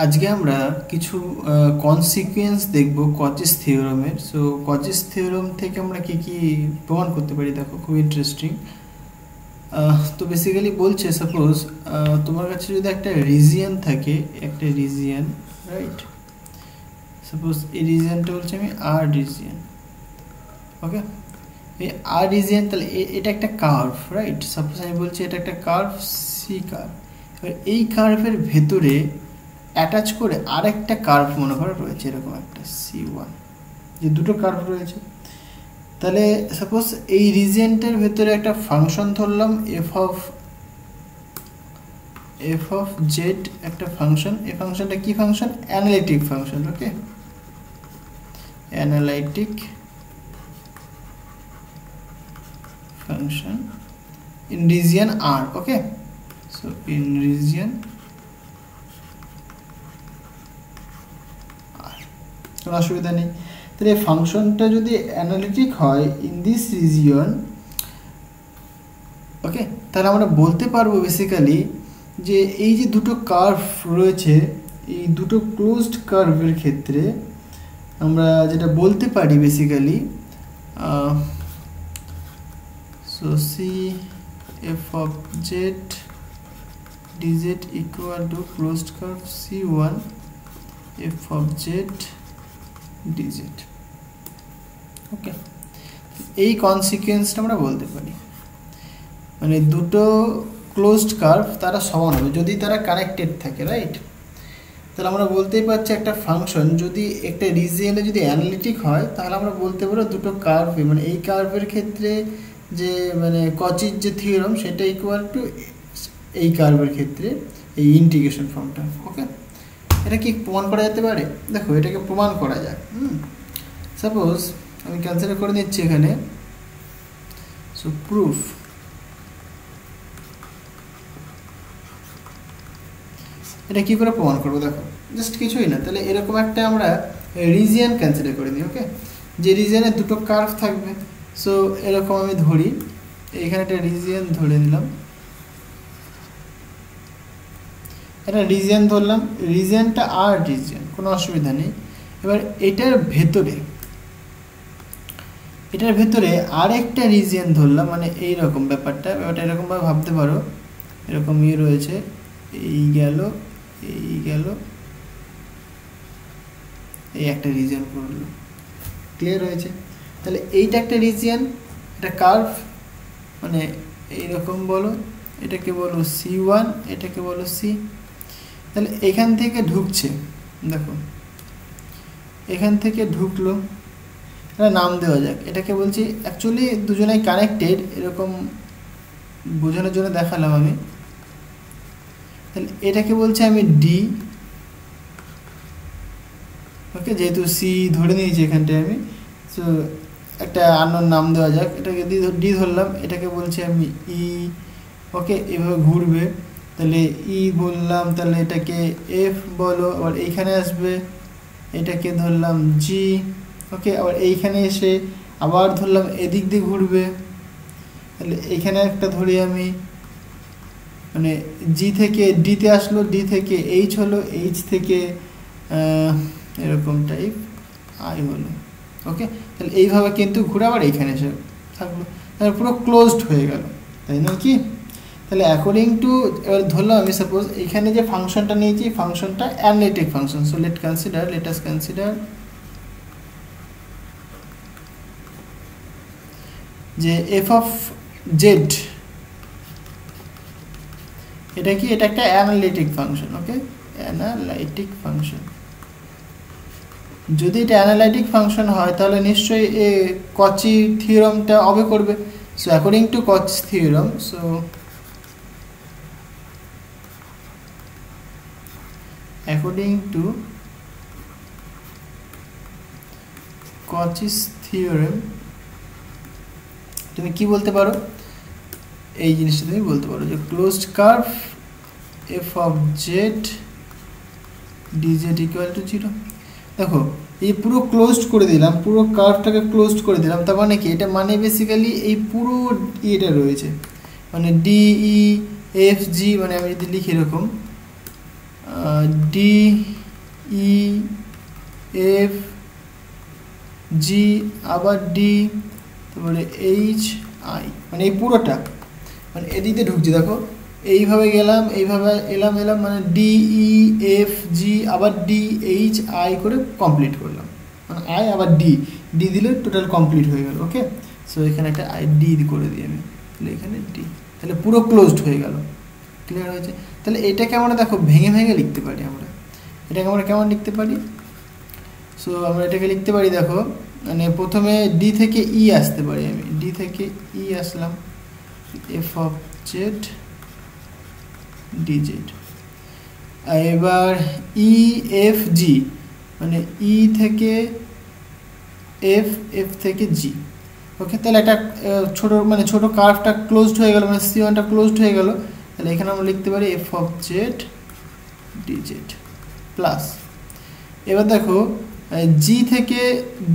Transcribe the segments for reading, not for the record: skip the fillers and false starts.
আজকে আমরা কিছু কনসিকুয়েন্স দেখব কচিস থিওরামের। সো কচিস থিওরাম থেকে আমরা কি কি প্রমাণ করতে পারি, দেখো খুব ইন্টারেস্টিং। তো বেসিক্যালি বলছে সাপোজ তোমার কাছে যদি একটা রিজিয়ন থাকে, একটা রিজিয়ন, রাইট? সাপোজ এই রিজিয়নটা বলছে আমি আর রিজিয়ন, ওকে? এই আর রিজিয়ন, তাহলে এটা একটা কার্ভ, রাইট? সাপোজ আমি বলছি এটা একটা কার্ভ, সি কার্ভ। এবার এই কার্ভের ভেতরে অ্যাটাচ করে আরেকটা কার্ভ মনে করো রয়েছে, এরকম একটা C1, যে দুটো কার্ভ রয়েছে। তাহলে সাপোজ এই রিজিয়নটার ভেতরে একটা ফাংশন ধরলাম এফ অফ জেড, একটা ফাংশন। এই ফাংশনটা কি function? Analytic function, okay? Analytic function in region R, okay? So in region কোনো অসুবিধা নেই। তাহলে এই ফাংশনটা যদি অ্যানালিটিক হয় ইন দিস রিজিয়ন, ওকে, তাহলে আমরা বলতে পারবো বেসিক্যালি যে এই যে দুটো কার্ভ রয়েছে, এই দুটো ক্লোজড কার্ভের ক্ষেত্রে আমরা যেটা বলতে পারি basically, so C F of Z D Z equal to closed curve C1 F of Z D Z, okay? এই কনসিকুয়েন্সটা আমরা বলতে পারি, মানে দুটো ক্লোজড কার্ভ তারা সমান হবে যদি তারা কানেক্টেড থাকে, রাইট? তাহলে আমরা বলতেই পারছি একটা ফাংশন যদি একটা রিজিয়নে যদি অ্যানালিটিক হয়, তাহলে আমরা বলতে পারো দুটো কার্ভ, মানে এই কার্ভের ক্ষেত্রে যে মানে কচির যে থিওরাম সেটা ইকুয়াল টু এই কার্ভের ক্ষেত্রে এই ইন্টিগ্রেশন ফর্মটা, ওকে? এটা কি প্রমাণ করা যেতে পারে? দেখো এটাকে প্রমাণ করা যাক। সাপোজ আমি কনসিডার করে নিচ্ছি এখানে, সো প্রুফ। এটা কি করে প্রমাণ করবো? দেখো জাস্ট কিছুই না, তাহলে এরকম একটা আমরা রিজিয়ন কনসিডার করে নিই, ওকে? যে রিজিয়নে দুটো কার্ভ থাকবে। সো এরকম আমি ধরি, এখানে একটা রিজিয়ন ধরে নিলাম, একটা রিজিয়ন ধরলাম, রিজিয়নটা আর রিজিয়ন, কোনো অসুবিধা নেই। এবার এটার ভেতরে আরেকটা রিজিয়ন ধরলাম, মানে এইরকম ব্যাপারটা এরকমভাবে ভাবতে পারো, এরকম ইয়ে রয়েছে, এই গেল এই একটা রিজিয়ন করলো, ক্লিয়ার হয়েছে? তাহলে এইটা একটা রিজিয়ন, এটা কার্ভ, মানে এইরকম বলো, এটাকে বলো C1, এটাকে বলো C। তাহলে এখান থেকে ঢুকছে, দেখো এখান থেকে ঢুকলো, এটা নাম দেওয়া যাক, এটাকে বলছি অ্যাকচুয়ালি দুজনেই কানেক্টেড, এরকম বোঝানোর জন্য দেখালাম আমি। তাহলে এটাকে বলছি আমি ডি, ওকে? যেহেতু সি ধরে নিয়েছি এখানটায় আমি, সো একটা আননোন নাম দেওয়া যাক, এটাকে ডি ধরলাম, এটাকে বলছি আমি ই, ওকে? এভাবে ঘুরবে, তাহলে ই বললাম, তাহলে এটাকে এফ বলো, আবার এইখানে আসবে, এটাকে ধরলাম জি, ওকে? আবার এইখানে এসে আবার ধরলাম এদিক দিয়ে ঘুরবে, তাহলে এইখানে একটা ধরি আমি, মানে জি থেকে ডিতে আসলো, ডি থেকে এইচ হলো, এইচ থেকে এরকম টাইপ আই হলো, ওকে? তাহলে এইভাবে কিন্তু ঘুরে আবার এইখানে এসে থাকলো, তাহলে পুরো ক্লোজড হয়ে গেল, তাই না কি? তাহলে অ্যাকর্ডিং টু, এবার ধরলাম আমি সাপোজ এইখানে যে ফাংশনটা নিয়েছি, ফাংশনটা analytic function. So let us consider যে এফ অফ জেড, এটা কি? এটা একটা analytic function, okay? Analytic function. যদি এটা অ্যানালাইটিক ফাংশন হয় তাহলে নিশ্চয়ই এ কচি থিওরামটা অবে করবে। So according to Cauchy theorem, so according to Cauchy's theorem তুমি কি বলতে পারো? এই জিনিসটা তুমি বলতে পারো যে closed curve F of Z D Z equal to 0। দেখো এই পুরো ক্লোজড করে দিলাম, পুরো কার্ভটাকে ক্লোজড করে দিলাম, তার মানে কি? এটা মানে বেসিক্যালি এই পুরো ইয়েটা রয়েছে, মানে ডি ই এফ জি, মানে আমি যদি লিখি এরকম D ডি ই এফ জি আবার ডি, তারপরে এইচ আই, মানে এই পুরোটা মানে এদিকে ঢুকছে দেখো, এইভাবে গেলাম এইভাবে এলাম মানে ডি ই এফ জি আবার ডি এইচ আই করে কমপ্লিট করলাম, মানে আই আবার ডি দিলে টোটাল কমপ্লিট হয়ে গেল। ওকে, সো এখানে একটা আই ডি করে দিই আমি, তাহলে এখানে ডি, তাহলে পুরো ক্লোজড হয়ে গেল। ক্লিয়ার হয়েছে? তাহলে এটাকে আমরা দেখো ভেঙে ভেঙে লিখতে পারি, আমরা এটাকে আমরা কেমন লিখতে পারি? সো আমরা এটাকে লিখতে পারি দেখো, মানে প্রথমে ডি থেকে ই আসতে পারি, আমি ডি থেকে ই আসলাম, এফ অফ জেড ডিজেড, এবার ই এফ জি মানে ই থেকে এফ, এফ থেকে জি। ওকে, তাহলে একটা ছোট মানে ছোট কার্ভটা ক্লোজড হয়ে গেল, মানে সি ওয়ানটা ক্লোজড হয়ে গেল। তাহলে এখানে আমরা লিখতে পারি F of Z DZ plus, এবার দেখো জি থেকে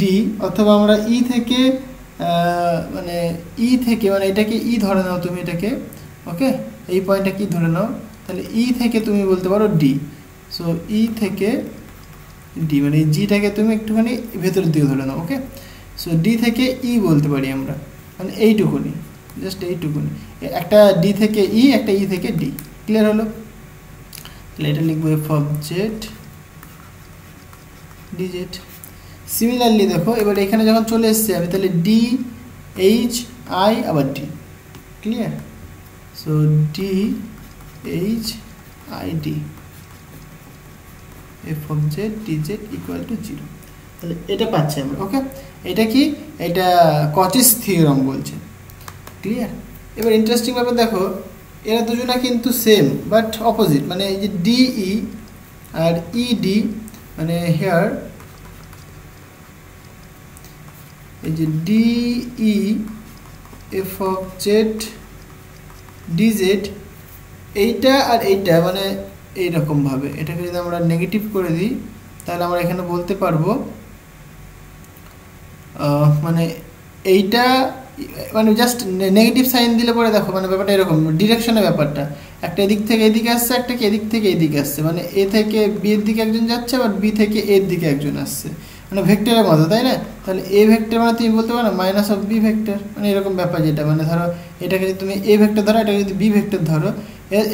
ডি, অথবা আমরা ই থেকে মানে মানে এটাকে ই ধরে নাও তুমি এটাকে, ওকে এই পয়েন্টটা কি ধরে নাও, তাহলে ই থেকে তুমি বলতে পারো ডি। সো ই থেকে ডি মানে জিটাকে তুমি একটুখানি ভেতরের দিকে ধরে নাও। ওকে, সো ডি থেকে ই বলতে পারি আমরা, মানে এইটুকুনি, জাস্ট এইটুকুনি, একটা ডি থেকে ই, একটা ই থেকে ডি। ক্লিয়ার হলো? তাহলে এটা লিখবো F of Z DZ. Similarly দেখো এবার এখানে যখন চলে এসছে আমি, তাহলে ডি এইচ আই আবার D. Clear? So D H I D F of Z D Z equal to 0। তাহলে এটা পাচ্ছি আমরা। ওকে, এটা কি? এটা কচিস থিওরাম বলছে। ক্লিয়ার? এবার ইন্টারেস্টিং ব্যাপার দেখো, এরা দুজনা কিন্তু সেম বাট অপোজিট, মানে এই যে ডিই আর ইডি, মানে হেয়ার এই যে D E F of Z DZ, এইটা আর এইটা মানে এইরকমভাবে এটাকে যদি আমরা নেগেটিভ করে দিই, তাহলে আমরা এখানে বলতে পারবো মানে এইটা মানে জাস্ট নেগেটিভ সাইন দিলে পরে দেখো মানে ব্যাপারটা এরকম, ডিরেকশনের ব্যাপারটা, একটা এদিক থেকে এদিকে আসছে, একটা কি এদিক থেকে এদিকে আসছে, মানে এ থেকে বি এর দিকে একজন যাচ্ছে, আবার বি থেকে এর দিকে একজন আসছে, মানে ভেক্টরের মতো, তাই না? তাহলে এ ভেক্টর মানে তুমি বলতে পারো মাইনাস অফ বি ভেক্টর, মানে এরকম ব্যাপার, যেটা মানে ধরো এটাকে যদি তুমি এ ভেক্টর ধরো, এটাকে যদি বি ভেক্টর ধরো,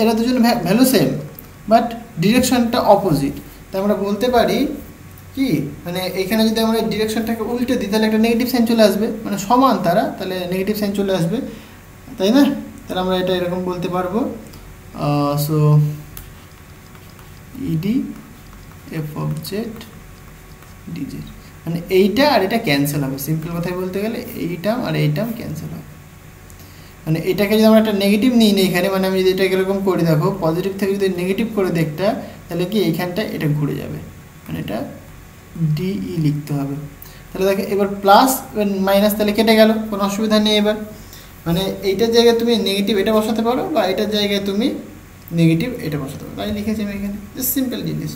এরা দুজন ভ্যালু সেম বাট ডিরেকশনটা অপোজিট। তাই আমরা বলতে পারি কি, মানে এখানে যদি আমরা ডিরেকশনটাকে উল্টে দিই তাহলে একটা নেগেটিভ সাইন চলে আসবে, মানে সমান তারা, তাহলে নেগেটিভ সাইন চলে আসবে, তাই না? তাহলে আমরা এটা এরকম বলতে পারবো, so E D F of Z DZ, মানে এইটা আর এটা ক্যান্সেল হবে, সিম্পল কথায় বলতে গেলে এইটাম আর এইটাম ক্যান্সেল হবে। মানে এটাকে যদি আমরা একটা নেগেটিভ নিই না এখানে, মানে আমি যদি এটাকে এরকম করি দেখো, পজিটিভ থেকে যদি নেগেটিভ করে দেখটা, তাহলে কি এইখানটা এটা ঘুরে যাবে, মানে এটা ডিই লিখতে হবে। তাহলে দেখো এবার প্লাস মাইনাস তাহলে কেটে গেল, কোনো অসুবিধা নেই। এবার মানে এইটার জায়গায় তুমি নেগেটিভ এটা বসাতে পারো, বা এটার জায়গায় তুমি নেগেটিভ এটা বসাতে পারো, তাই লিখেছি আমি এখানে, জাস্ট সিম্পল জিনিস।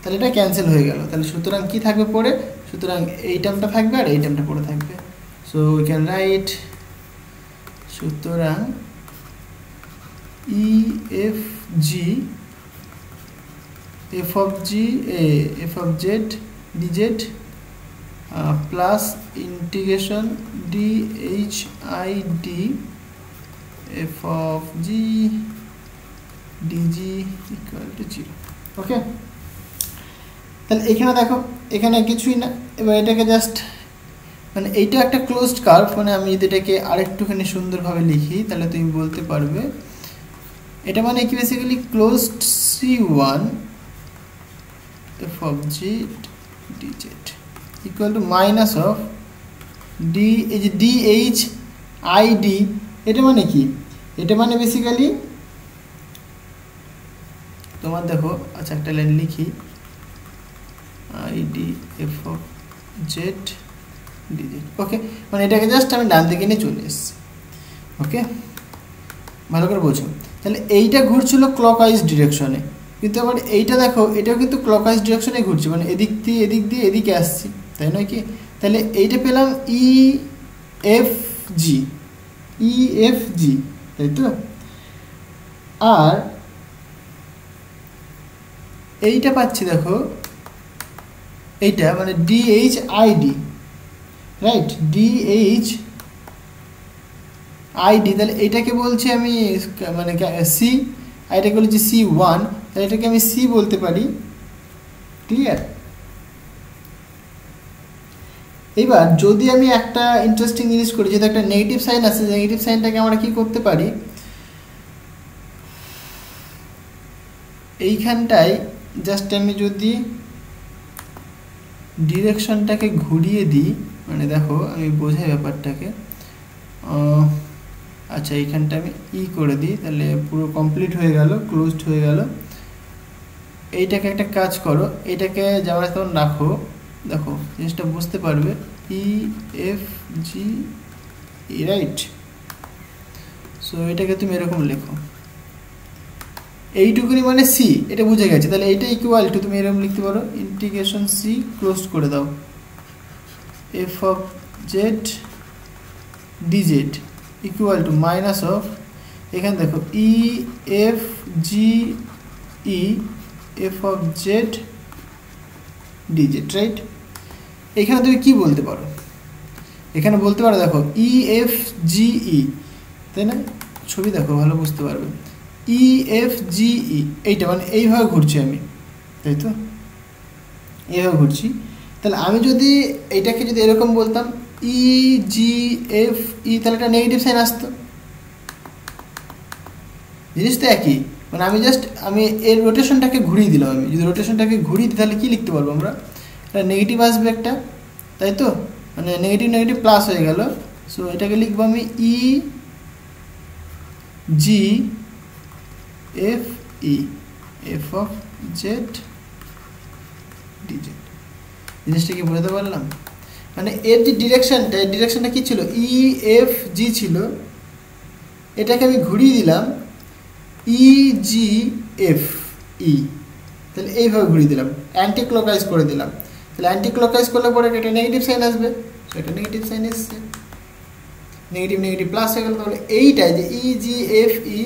তাহলে এটা ক্যান্সেল হয়ে গেল, তাহলে সুতরাং কি থাকবে পরে, সুতরাং এই টার্মটা থাকবে আর এই টার্মটা পরে থাকবে। সো উই ক্যান রাইট, সুতরাং E F G F of G F of Z DZ plus integration D H I D F of G DG equal to 0। Okay, তাহলে এখানে দেখো এখানে কিছুই না, এবার এটাকে জাস্ট মানে এইটা একটা ক্লোজড কার্ভ, মানে আমি যদি এটাকে আরেকটুখানি সুন্দরভাবে লিখি তাহলে তুমি বলতে পারবে এটা মানে কি, basically closed C1 f of g dz equal to minus of d, এই যে dh id, এটা মানে কি, এটা মানে বেসিক্যালি তোমার দেখো, আচ্ছা একটা লাইন লিখি, id f of z dz। ওকে, মানে এটাকে জাস্ট আমি ডান দিকে নিয়ে চলে এসেছি। ওকে, ভালো করে বোঝো। তাহলে এইটা ঘুরছিল ক্লকওয়াইজ ডিরেকশনে, কিন্তু আবার এইটা দেখো এটাও কিন্তু ক্লকওয়াইজ ডিরেকশনে ঘুরছে, মানে এদিক দিয়ে এদিকে আসছি, তাই নয় কি? তাহলে এইটা পেলাম ই এফ জি, তাই তো? আর এইটা পাচ্ছি দেখো, এইটা মানে DHID, রাইট, DHID, তাহলে এটাকে বলছি আমি মানে সি, আর এটাকে বলছি C1, তাহলে এটাকে আমি সি বলতে পারি। ক্লিয়ার? এবার যদি আমি একটা ইন্টারেস্টিং জিনিস করি, যেহেতু একটা নেগেটিভ সাইন আছে, নেগেটিভ সাইনটাকে আমরা কি করতে পারি, এইখানটায় জাস্ট আমি যদি ডিরেকশনটাকে ঘুরিয়ে দিই, মানে দেখো আমি বোঝাই ব্যাপারটাকে, আচ্ছা এইখানটা আমি করে দিই, তাহলে পুরো কমপ্লিট হয়ে গেল, ক্লোজড হয়ে গেল। এইটাকে একটা কাজ করো, এইটাকে যেমন তেমন রাখো, দেখো জিনিসটা বুঝতে পারবে, EFG, রাইট। সো এটাকে তুমি এরকম লেখো, এইটুকুনি মানে সি, এটা বুঝে গেছে। তাহলে এইটা ইকুয়াল টু তুমি এরকম লিখতে পারো, ইন্টিগ্রেশন সি, ক্লোজ করে দাও, f(z) dz equal to minus of, এখানে দেখো EFGE f(z) dz, রাইট। এখানে তুমি কি বলতে পারো, এখানে বলতে পারো দেখো EFGE, তাই না, ছবি দেখো ভালো বুঝতে পারবে, EFGE এইটা মানে এইভাবে ঘুরছি আমি, তাই তো, এইভাবে ঘুরছি। তাহলে আমি যদি এইটাকে যদি এরকম বলতাম EGFE, তাহলে একটা নেগেটিভ সাইন আসতো, জিনিস তো একই, মানে আমি জাস্ট আমি এর রোটেশনটাকে ঘুরিয়ে দিলাম। আমি যদি রোটেশনটাকে ঘুরিয়ে দিই তাহলে কি লিখতে পারবো আমরা, এটা নেগেটিভ আসবে একটা, তাই তো, মানে নেগেটিভ নেগেটিভ প্লাস হয়ে গেল। সো এটাকে লিখবো আমি EGFE f(z) dz। জিনিসটা কি বুঝতে পারলাম? মানে এর যে ডিরেকশনটা, এই ডিরেকশনটা কি ছিল, EFG ছিল, এটাকে আমি ঘুরিয়ে দিলাম EGFE, তাহলে এইভাবে ঘুরিয়ে দিলাম, অ্যান্টি ক্লকওয়াইজ করে দিলাম। তাহলে অ্যান্টি ক্লকওয়াইজ করলে পরে এটা নেগেটিভ সাইন আসবে, এটা নেগেটিভ সাইন এসছে, নেগেটিভ নেগেটিভ প্লাস হয়ে গেল। তাহলে এইটা যে EGFE,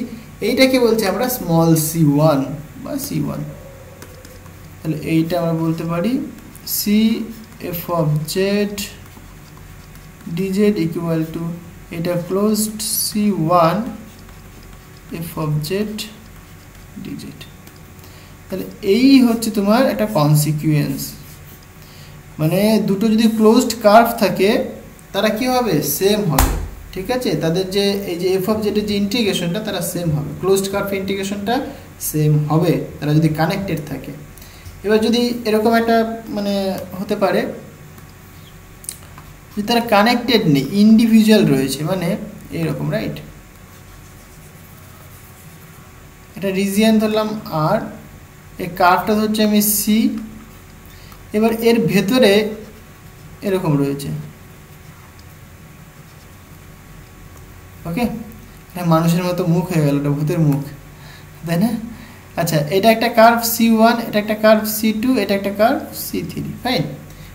এইটাকে বলছে আমরা স্মল c1 বা c1। তাহলে এইটা আমরা বলতে পারি c f(z) dz equal to এটা ক্লোজড c1 f(z) dz। তাহলে এই হচ্ছে তোমার একটা কনসিকুয়েন্স, মানে দুটো যদি ক্লোজড কার্ভ থাকে তারা কি হবে, সেম হবে, ঠিক আছে, তাদের যে এই যে f(z) এর যে ইন্টিগ্রেশনটা তারা সেম হবে, ক্লোজড কার্ভ ইন্টিগ্রেশনটা সেম হবে তারা যদি কানেক্টেড থাকে। এবার যদি এরকম একটা মানে হতে পারে যে তারা কানেক্টেড নেই, ইন্ডিভিজুয়াল রয়েছে, মানে এইরকম, রাইট, এটা রিজিয়ন ধরলাম আর, এই কার্ভটা হচ্ছে আমি সি, এবার এর ভেতরে এরকম রয়েছে, ওকে, মানুষের মতো মুখ হয়ে গেল, এটা ভূতের মুখ, তাই না? আচ্ছা, এটা একটা কার্ভ C1, এটা একটা কার্ভ C2, এটা একটা কার্ভ C3, ফাইন।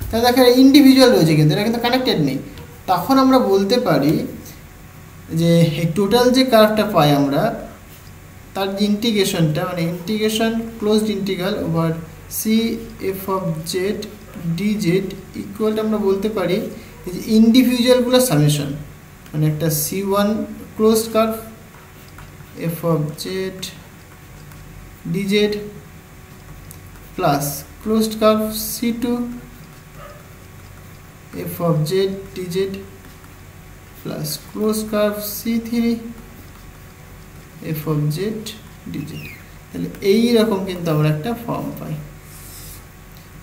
তাহলে দেখো ইন্ডিভিজুয়াল রয়েছে কিন্তু এটা কিন্তু কানেক্টেড নেই। তখন আমরা বলতে পারি যে এই টোটাল যে কার্ভটা পাই আমরা, তার যে ইন্টিগ্রেশনটা মানে integration closed integral over C f(z) dz ইকুয়ালটা আমরা বলতে পারি এই যে ইন্ডিভিজুয়ালগুলোর সামেশন, মানে একটা C1 closed curve f(z) dz plus closed curve C2 f(z) dz plus closed curve C3 f(z) dz। তাহলে এই রকম কিন্তু আমরা একটা ফর্ম পাই,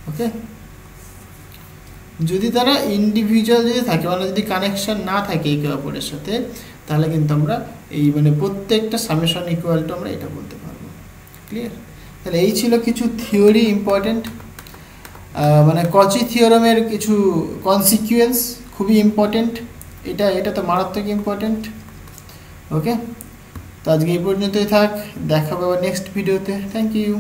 ওকে। যদি তারা ইন্ডিভিজুয়াল যদি থাকে, মানে যদি কানেকশন না থাকে একে অপরের সাথে, তাহলে কিন্তু আমরা এই মানে প্রত্যেকটা সামেশন ইকুয়াল টু আমরা এটা বলতে পারবো। ক্লিয়ার? তাহলে এই ছিল কিছু থিওরি ইম্পর্টেন্ট, মানে কচি থিওরামের কিছু কনসিকুয়েন্স খুবই ইম্পর্টেন্ট, এটা তো মারাত্মক ইম্পর্টেন্ট, ওকে। তো আজকে এই পর্যন্তই থাক, দেখা হবে আবার নেক্সট ভিডিওতে। Thank you.